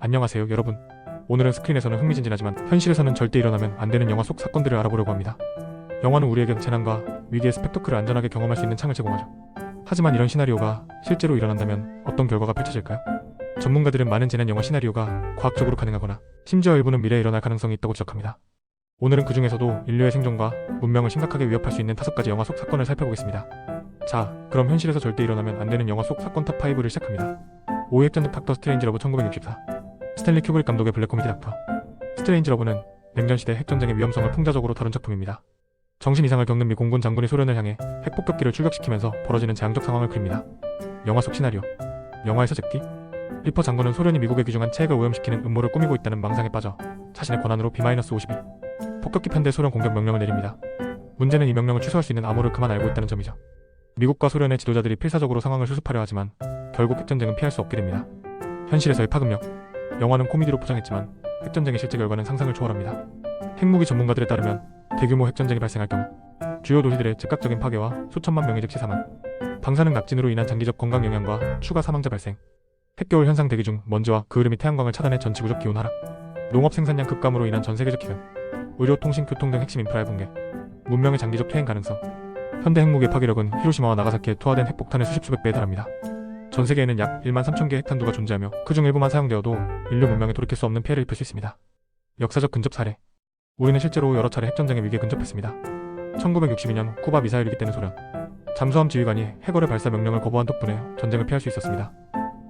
안녕하세요 여러분. 오늘은 스크린에서는 흥미진진하지만 현실에서는 절대 일어나면 안 되는 영화 속 사건들을 알아보려고 합니다. 영화는 우리에게 재난과 위기의 스펙터클을 안전하게 경험할 수 있는 창을 제공하죠. 하지만 이런 시나리오가 실제로 일어난다면 어떤 결과가 펼쳐질까요? 전문가들은 많은 재난 영화 시나리오가 과학적으로 가능하거나 심지어 일부는 미래에 일어날 가능성이 있다고 지적합니다. 오늘은 그 중에서도 인류의 생존과 문명을 심각하게 위협할 수 있는 5가지 영화 속 사건을 살펴보겠습니다. 자, 그럼 현실에서 절대 일어나면 안 되는 영화 속 사건 탑5를 시작합니다. 5위 핵전쟁 닥터 스트레인지 러브 1964. 스탠리 큐브릭 감독의 블랙 코미디 닥터 스트레인지 러브는 냉전시대 핵전쟁의 위험성을 풍자적으로 다룬 작품입니다. 정신 이상을 겪는 미 공군 장군이 소련을 향해 핵폭격기를 출격시키면서 벌어지는 재앙적 상황을 그립니다. 영화 속 시나리오. 영화에서 제끼 리퍼 장군은 소련이 미국에 귀중한 체액을 오염시키는 음모를 꾸미고 있다는 망상에 빠져 자신의 권한으로 B-52 폭격기 편대 소련 공격 명령을 내립니다. 문제는 이 명령을 취소할 수 있는 암호를 그만 알고 있다는 점이죠. 미국과 소련의 지도자들이 필사적으로 상황을 수습하려 하지만 결국 핵전쟁은 피할 수 없게 됩니다. 현실에서의 파급력. 영화는 코미디로 포장했지만 핵전쟁의 실제 결과는 상상을 초월합니다. 핵무기 전문가들에 따르면 대규모 핵전쟁이 발생할 경우 주요 도시들의 즉각적인 파괴와 수천만 명의 즉시 사망, 방사능 낙진으로 인한 장기적 건강 영향과 추가 사망자 발생, 핵겨울 현상 대기 중 먼지와 그 흐름이 태양광을 차단해 전 지구적 기온 하락, 농업 생산량 급감으로 인한 전 세계적 기근, 의료, 통신, 교통 등 핵심 인프라의 붕괴, 문명의 장기적 퇴행 가능성. 현대 핵무기의 파괴력은 히로시마와 나가사키에 투하된 핵폭탄의 수십 배에 달합니다. 전 세계에는 약 1만 3천 개의 핵탄두가 존재하며 그중 일부만 사용되어도 인류 문명에 돌이킬 수 없는 피해를 입힐 수 있습니다. 역사적 근접 사례. 우리는 실제로 여러 차례 핵전쟁의 위기에 근접했습니다. 1962년 쿠바 미사일 위기 때는 소련 잠수함 지휘관이 핵어뢰 발사 명령을 거부한 덕분에 전쟁을 피할 수 있었습니다.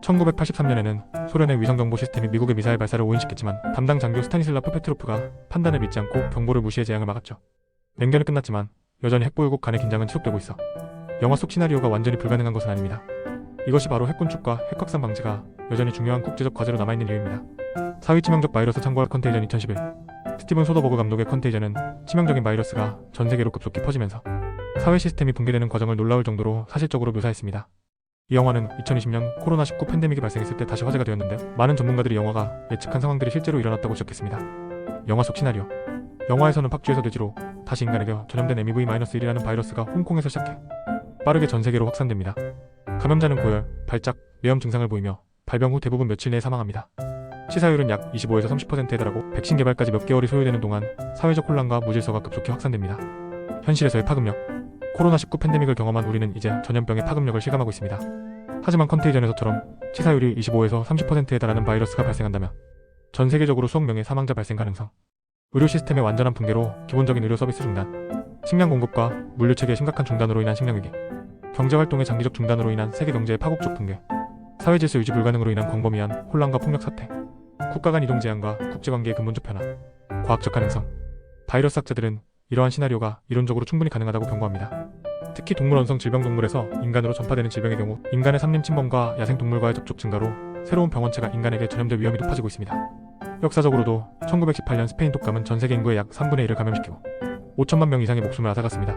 1983년에는 소련의 위성정보 시스템이 미국의 미사일 발사를 오인시켰지만 담당 장교 스타니슬라프 페트로프가 판단을 믿지 않고 경보를 무시해 재앙을 막았죠. 냉전은 끝났지만 여전히 핵보유국 간의 긴장은 지속되고 있어 영화 속 시나리오가 완전히 불가능한 것은 아닙니다. 이것이 바로 핵 군축과 핵 확산 방지가 여전히 중요한 국제적 과제로 남아있는 이유입니다. 4위 치명적 바이러스 창궐 컨테이전 2011. 스티븐 소더버그 감독의 컨테이전은 치명적인 바이러스가 전 세계로 급속히 퍼지면서 사회 시스템이 붕괴되는 과정을 놀라울 정도로 사실적으로 묘사했습니다. 이 영화는 2020년 코로나19 팬데믹이 발생했을 때 다시 화제가 되었는데 많은 전문가들이 영화가 예측한 상황들이 실제로 일어났다고 지적했습니다. 영화 속 시나리오. 영화에서는 팍쥐에서 돼지로 다시 인간에게 전염된 MEV-1이라는 바이러스가 홍콩에서 시작해 빠르게 전 세계로 확산됩니다. 감염자는 고열, 발작, 뇌염 증상을 보이며 발병 후 대부분 며칠 내에 사망합니다. 치사율은 약 25에서 30%에 달하고 백신 개발까지 몇 개월이 소요되는 동안 사회적 혼란과 무질서가 급속히 확산됩니다. 현실에서의 파급력. 코로나19 팬데믹을 경험한 우리는 이제 전염병의 파급력을 실감하고 있습니다. 하지만 컨테이전에서처럼 치사율이 25에서 30%에 달하는 바이러스가 발생한다면 전 세계적으로 수억 명의 사망자 발생 가능성, 의료 시스템의 완전한 붕괴로 기본적인 의료 서비스 중단, 식량 공급과 물류 체계의 심각한 중단으로 인한 식량 위기, 경제활동의 장기적 중단으로 인한 세계 경제의 파국적 붕괴, 사회질서 유지 불가능으로 인한 광범위한 혼란과 폭력 사태, 국가 간 이동 제한과 국제관계의 근본적 변화, 과학적 가능성. 바이러스 학자들은 이러한 시나리오가 이론적으로 충분히 가능하다고 경고합니다. 특히 동물 원성 질병동물에서 인간으로 전파되는 질병의 경우 인간의 산림 침범과 야생동물과의 접촉 증가로 새로운 병원체가 인간에게 전염될 위험이 높아지고 있습니다. 역사적으로도 1918년 스페인 독감은 전 세계 인구의 약 3분의 1을 감염시키고 5천만 명 이상의 목숨을 앗아갔습니다.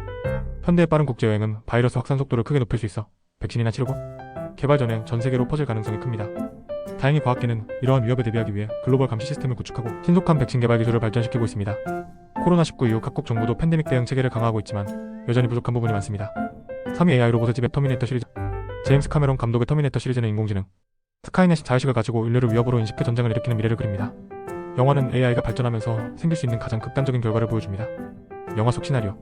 현대의 빠른 국제여행은 바이러스 확산 속도를 크게 높일 수 있어 백신이나 치료고 개발 전에 전 세계로 퍼질 가능성이 큽니다. 다행히 과학계는 이러한 위협에 대비하기 위해 글로벌 감시 시스템을 구축하고 신속한 백신 개발 기술을 발전시키고 있습니다. 코로나19 이후 각국 정부도 팬데믹 대응 체계를 강화하고 있지만 여전히 부족한 부분이 많습니다. 3위 AI 로봇의 지배 터미네이터 시리즈. 제임스 카메론 감독의 터미네이터 시리즈는 인공지능 스카이넷이 자의식을 가지고 인류를 위협으로 인식해 전쟁을 일으키는 미래를 그립니다. 영화는 AI가 발전하면서 생길 수 있는 가장 극단적인 결과를 보여줍니다. 영화 속 시나리오.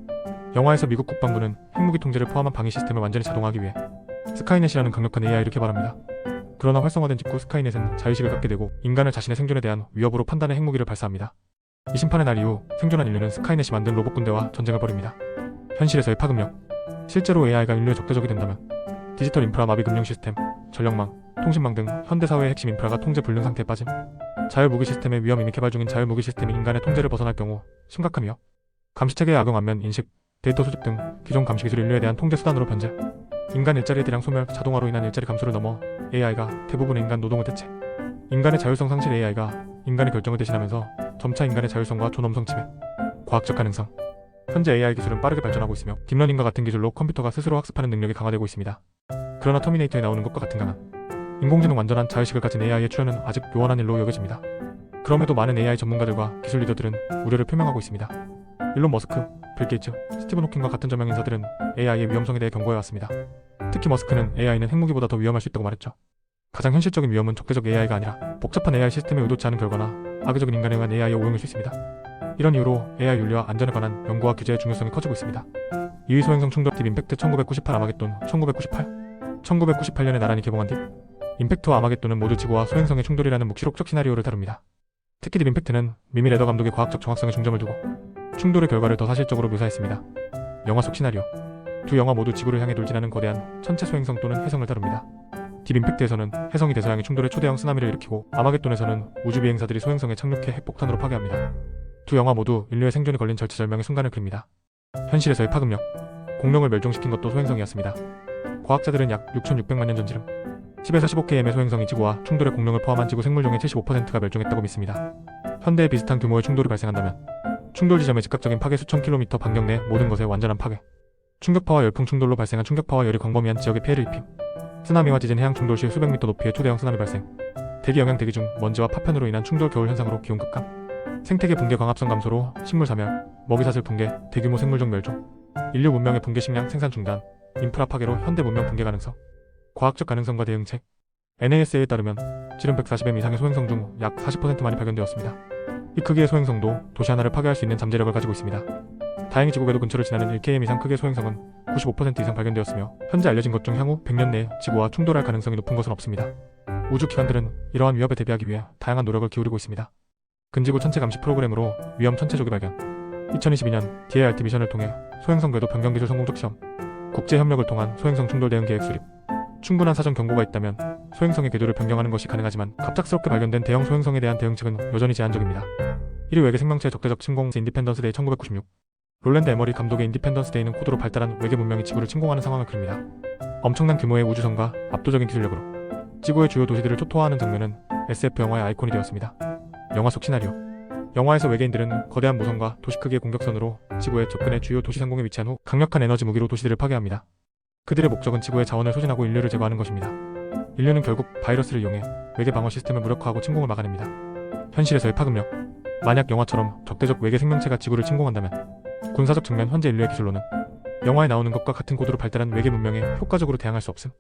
영화에서 미국 국방부는 핵무기 통제를 포함한 방위 시스템을 완전히 자동화하기 위해 스카이넷이라는 강력한 AI를 개발합니다. 그러나 활성화된 직후 스카이넷은 자의식을 갖게 되고 인간을 자신의 생존에 대한 위협으로 판단해 핵무기를 발사합니다. 이 심판의 날 이후 생존한 인류는 스카이넷이 만든 로봇 군대와 전쟁을 벌입니다. 현실에서의 파급력. 실제로 AI가 인류의 적대적이 된다면 디지털 인프라 마비, 금융 시스템, 전력망, 통신망 등 현대사회의 핵심 인프라가 통제 불능 상태에 빠짐. 자율무기 시스템의 위험. 이미 개발 중인 자율무기 시스템이 인간의 통제를 벗어날 경우 심각한 위협. 감시체계의 악용, 안면 인식, 데이터 수집 등 기존 감시 기술이 인류에 대한 통제 수단으로 변제. 인간 일자리의 대량 소멸, 자동화로 인한 일자리 감소를 넘어 AI가 대부분의 인간 노동을 대체. 인간의 자율성 상실. AI가 인간의 결정을 대신하면서 점차 인간의 자율성과 존엄성 침해. 과학적 가능성. 현재 AI 기술은 빠르게 발전하고 있으며 딥러닝과 같은 기술로 컴퓨터가 스스로 학습하는 능력이 강화되고 있습니다. 그러나 터미네이터에 나오는 것과 같은 강한 인공지능 완전한 자의식을 가진 AI의 출현은 아직 요원한 일로 여겨집니다. 그럼에도 많은 AI 전문가들과 기술 리더들은 우려를 표명하고 있습니다. 일론 머스크, 빌 게이츠, 스티븐 호킹과 같은 저명 인사들은 AI의 위험성에 대해 경고해왔습니다. 특히 머스크는 AI는 핵무기보다 더 위험할 수 있다고 말했죠. 가장 현실적인 위험은 적대적 AI가 아니라 복잡한 AI 시스템에 의도치 않은 결과나 악의적인 인간에 의한 AI의 오용일 수 있습니다. 이런 이유로 AI 윤리와 안전에 관한 연구와 규제의 중요성이 커지고 있습니다. 2위 소행성 충돌 딥 임팩트 1998 아마겟돈 1998년에 나란히 개봉한 딥 임팩트와 아마겟돈은 모두 지구와 소행성의 충돌이라는 묵시록적 시나리오를 다룹니다. 특히 딥 임팩트는 미미 레더 감독의 과학적 정확성에 중점을 두고 충돌의 결과를 더 사실적으로 묘사했습니다. 영화 속 시나리오 두 영화 모두 지구를 향해 돌진하는 거대한 천체 소행성 또는 혜성을 다룹니다. 딥 임팩트에서는 혜성이 대서양의 충돌에 초대형 쓰나미를 일으키고 아마겟돈에서는 우주 비행사들이 소행성에 착륙해 핵폭탄으로 파괴합니다. 두 영화 모두 인류의 생존이 걸린 절체절명의 순간을 그립니다. 현실에서의 파급력 공룡을 멸종시킨 것도 소행성이었습니다. 과학자들은 약 6,600만 년 전지름 10에서 15km의 소행성이 지구와 충돌의 공룡을 포함한 지구 생물종의 75%가 멸종했다고 믿습니다. 현대에 비슷한 규모의 충돌이 발생한다면 충돌 지점의 즉각적인 파괴 수천 킬로미터 반경 내 모든 것의 완전한 파괴 충격파와 열풍 충돌로 발생한 충격파와 열이 광범위한 지역에 피해를 입힘 쓰나미와 지진 해양 충돌 시 수백 미터 높이의 초대형 쓰나미 발생 대기 영향 대기 중 먼지와 파편으로 인한 충돌 겨울 현상으로 기온 급감 생태계 붕괴 광합성 감소로 식물 사멸 먹이사슬 붕괴 대규모 생물종 멸종 인류 문명의 붕괴 식량 생산 중단 인프라 파괴로 현대 문명 붕괴 가능성 과학적 가능성과 대응책 NASA에 따르면 지름 140m 이상의 소행성 중 약 40%만이 발견되었습니다. 이 크기의 소행성도 도시 하나를 파괴할 수 있는 잠재력을 가지고 있습니다. 다행히 지구 궤도 근처를 지나는 1km 이상 크기의 소행성은 95% 이상 발견되었으며 현재 알려진 것 중 향후 100년 내에 지구와 충돌할 가능성이 높은 것은 없습니다. 우주 기관들은 이러한 위협에 대비하기 위해 다양한 노력을 기울이고 있습니다. 근지구 천체 감시 프로그램으로 위험 천체 조기 발견 2022년 DART 미션을 통해 소행성 궤도 변경 기술 성공적 시험 국제 협력을 통한 소행성 충돌 대응 계획 수립 충분한 사전 경고가 있다면 소행성의 궤도를 변경하는 것이 가능하지만 갑작스럽게 발견된 대형 소행성에 대한 대응책은 여전히 제한적입니다. 1위 외계 생명체의 적대적 침공 인디펜던스 데이 1996 롤랜드 에머리 감독의 인디펜던스 데이는 코드로 발달한 외계 문명이 지구를 침공하는 상황을 그립니다. 엄청난 규모의 우주선과 압도적인 기술력으로 지구의 주요 도시들을 초토화하는 장면은 SF 영화의 아이콘이 되었습니다. 영화 속 시나리오 영화에서 외계인들은 거대한 모선과 도시 크기의 공격선으로 지구에 접근해 주요 도시 상공에 위치한 후 강력한 에너지 무기로 도시들을 파괴합니다. 그들의 목적은 지구의 자원을 소진하고 인류를 제거하는 것입니다. 인류는 결국 바이러스를 이용해 외계 방어 시스템을 무력화하고 침공을 막아냅니다. 현실에서의 파급력 만약 영화처럼 적대적 외계 생명체가 지구를 침공한다면 군사적 측면 현재 인류의 기술로는 영화에 나오는 것과 같은 고도로 발달한 외계 문명에 효과적으로 대항할 수 없음.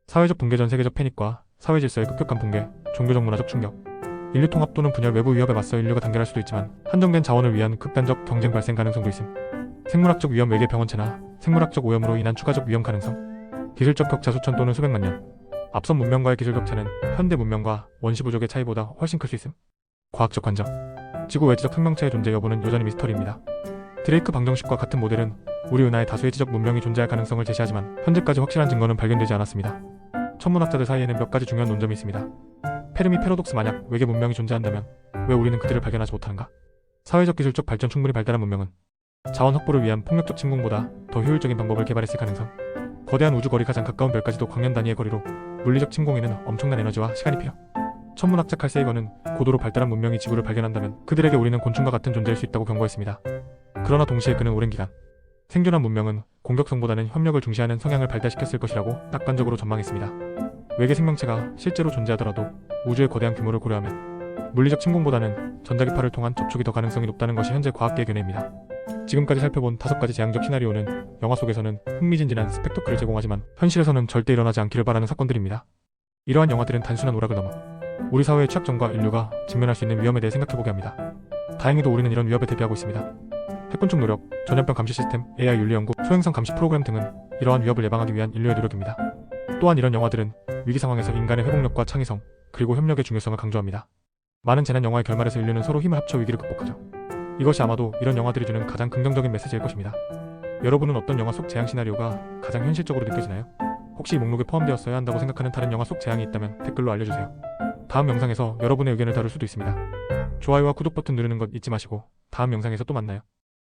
사회적 붕괴 전 세계적 패닉과 사회 질서의 급격한 붕괴, 종교적 문화적 충격 인류 통합 또는 분열 외부 위협에 맞서 인류가 단결할 수도 있지만 한정된 자원을 위한 극단적 경쟁 발생 가능성도 있음. 생물학적 위험 외계 병원체나 생물학적 오염으로 인한 추가적 위험 가능성 기술적 격차 수천 또는 수백만 년 앞선 문명과의 기술 격차는 현대 문명과 원시 부족의 차이보다 훨씬 클 수 있음. 과학적 관점 지구 외지적 생명체의 존재 여부는 여전히 미스터리입니다. 드레이크 방정식과 같은 모델은 우리 은하에 다수의 지적 문명이 존재할 가능성을 제시하지만 현재까지 확실한 증거는 발견되지 않았습니다. 천문학자들 사이에는 몇 가지 중요한 논점이 있습니다. 페르미 패러독스 만약 외계 문명이 존재한다면 왜 우리는 그들을 발견하지 못하는가? 사회적 기술적 발전 충분히 발달한 문명은 자원 확보를 위한 폭력적 침공보다 더 효율적인 방법을 개발했을 가능성 거대한 우주거리 가장 가까운 별까지도 광년 단위의 거리로 물리적 침공에는 엄청난 에너지와 시간이 필요 천문학자 칼 세이거는 고도로 발달한 문명이 지구를 발견한다면 그들에게 우리는 곤충과 같은 존재일 수 있다고 경고했습니다. 그러나 동시에 그는 오랜 기간 생존한 문명은 공격성보다는 협력을 중시하는 성향을 발달시켰을 것이라고 낙관적으로 전망했습니다. 외계 생명체가 실제로 존재하더라도 우주의 거대한 규모를 고려하면 물리적 침공보다는 전자기파를 통한 접촉이 더 가능성이 높다는 것이 현재 과학계의 견해입니다. 지금까지 살펴본 5가지 재앙적 시나리오는 영화 속에서는 흥미진진한 스펙터클을 제공하지만 현실에서는 절대 일어나지 않기를 바라는 사건들입니다. 이러한 영화들은 단순한 오락을 넘어 우리 사회의 취약점과 인류가 직면할 수 있는 위험에 대해 생각해보게 합니다. 다행히도 우리는 이런 위협에 대비하고 있습니다. 핵군축 노력, 전염병 감시 시스템, AI 윤리 연구, 소행성 감시 프로그램 등은 이러한 위협을 예방하기 위한 인류의 노력입니다. 또한 이런 영화들은 위기 상황에서 인간의 회복력과 창의성, 그리고 협력의 중요성을 강조합니다. 많은 재난 영화의 결말에서 인류는 서로 힘을 합쳐 위기를 극복하죠. 이것이 아마도 이런 영화들이 주는 가장 긍정적인 메시지일 것입니다. 여러분은 어떤 영화 속 재앙 시나리오가 가장 현실적으로 느껴지나요? 혹시 이 목록에 포함되었어야 한다고 생각하는 다른 영화 속 재앙이 있다면 댓글로 알려주세요. 다음 영상에서 여러분의 의견을 다룰 수도 있습니다. 좋아요와 구독 버튼 누르는 것 잊지 마시고 다음 영상에서 또 만나요.